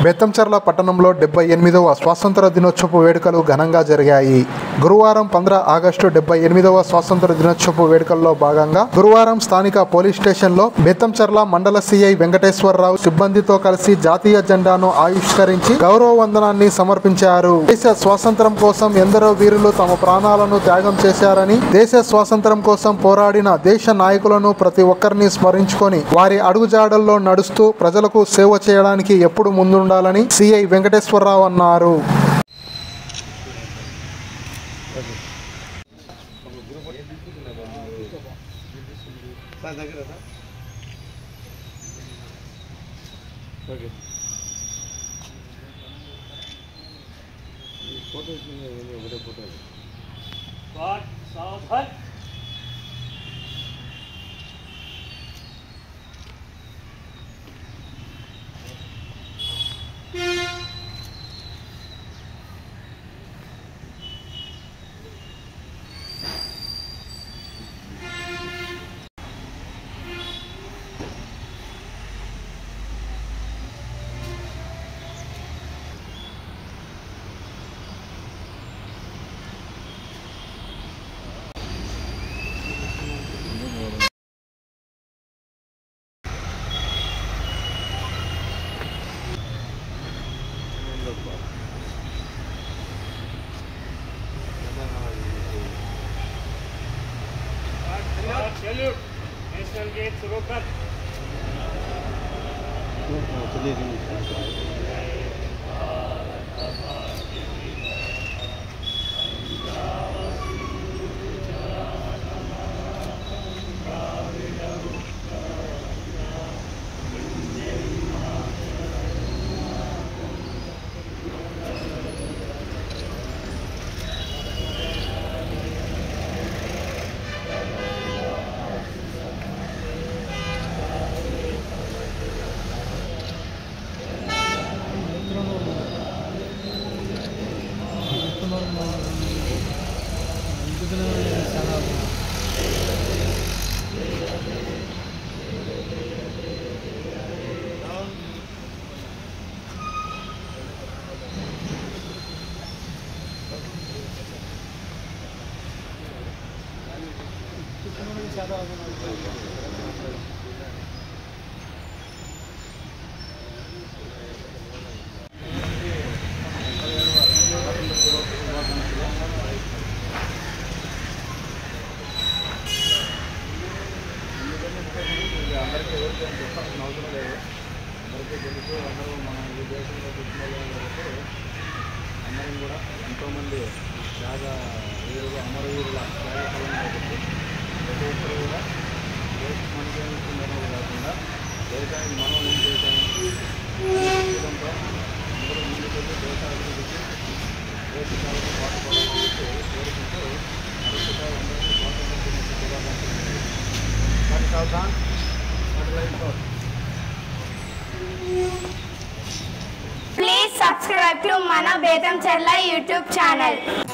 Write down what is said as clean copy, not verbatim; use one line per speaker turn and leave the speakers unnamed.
బేతంచెర్ల పట్టణంలో 78వ స్వాతంత్ర దినోత్సవ వేడుకలు ఘనంగా జరిగాయి. గురువారం 15 ఆగస్టు 78వ స్వాతంత్ర దినోత్సవ వేడుకల్లో భాగంగా గురువారం స్థానిక పోలీస్ స్టేషన్లో బేతంచెర్ల మండల సిఐ వెంకటేశ్వరరావు సిబ్బందితో కలిసి జాతీయ జెండాను ఆవిష్కరించి గౌరవ వందనాన్ని సమర్పించారు. దేశ స్వాతంత్రం కోసం ఎందరో వీరులు తమ ప్రాణాలను త్యాగం చేశారని, దేశ స్వాతంత్రం కోసం పోరాడిన దేశ నాయకులను ప్రతి ఒక్కరిని స్మరించుకొని వారి అడుగుజాడల్లో నడుస్తూ ప్రజలకు సేవ చేయడానికి ఎప్పుడు ముందుండాలని సిఐ వెంకటేశ్వరరావు అన్నారు.
Salute. National Gate Surokat.
ఎంతోమంది త్యాగ వీరులు అమరవీరుల త్యాగ ఫలం కాబట్టి ప్రతి ఒక్కరు కూడా దేశం మనకి ఏమిస్తుందనేది కాకుండా దేశానికి మనం ఏం చేశాము జీవితంతో అందరూ ముందుకెళ్ళి దేశ అభివృద్ధికి దేశ సేవకు పాటుపడాలని చెప్పి కోరుకుంటూ మరొకసారి అందరికీ స్వాతంత్ర దినోత్సవ శుభాకాంక్షలు. మరి సావధాన్
Please subscribe to Mana Betamcherla YouTube channel.